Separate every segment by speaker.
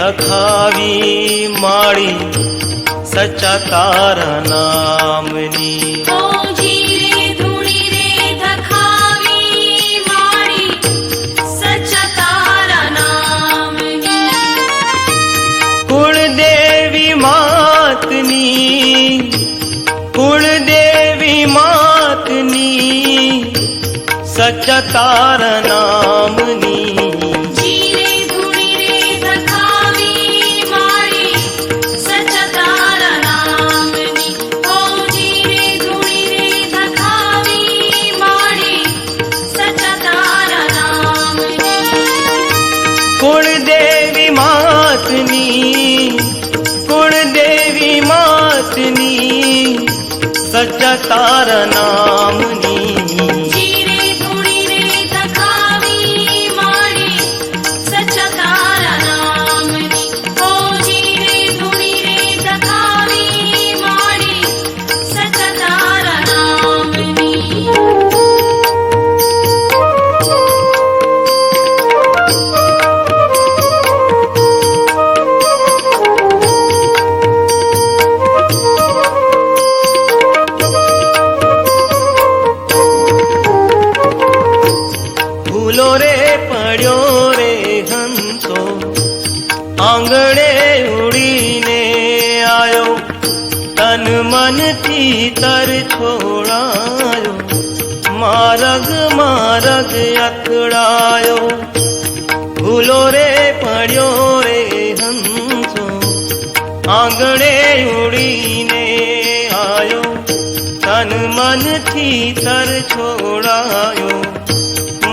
Speaker 1: धखावी माळी सच्चा तारा नामनी। कुलदेवी मातनी सच्चा तारा नामनी। कुलदेवी मातनी सच्चा तारा नामनी। पड्यो रे हंसो आंगणे उड़ीने आयो, तन मन थी तर छोड़ायो, मारग मारग अकड़ायो। भूलो रे पड्यो रे हंसो आंगणे उड़ीने आयो, तन मन थी तर छोड़ायो,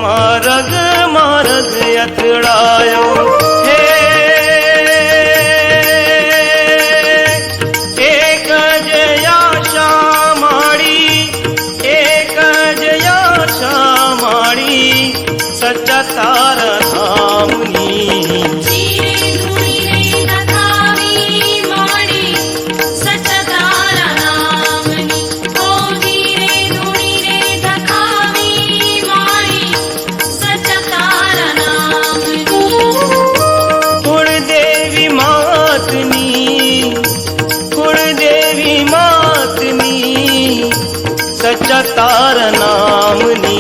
Speaker 1: मारग मारग अतड़ायो। हे एक जया श्यामाड़ी, एक जया श्यामाड़ी सच्चा तारा नामनी। सच्चा तारा नामनी।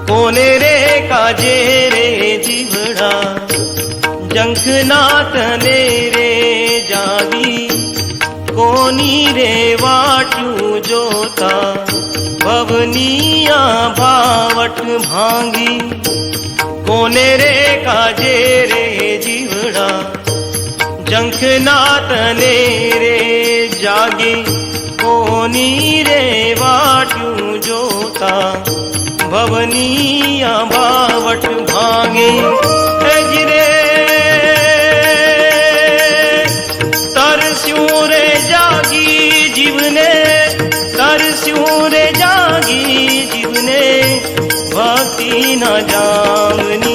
Speaker 1: कोने रे काजे रे जीवड़ा जंखनाथ ने रे जागी, कोनी रे वाटू जोता भवनिया भावट भांगी। कोने रे काजे रे जीवड़ा जंखनाथ ने रे जागी, कोनी रे वाटू जोता भवनिया भावट भांगे। गिरे तरस्यूं रे जागी जीवने, तरस्यूं रे जागी जीवने भक्ति न जावनी।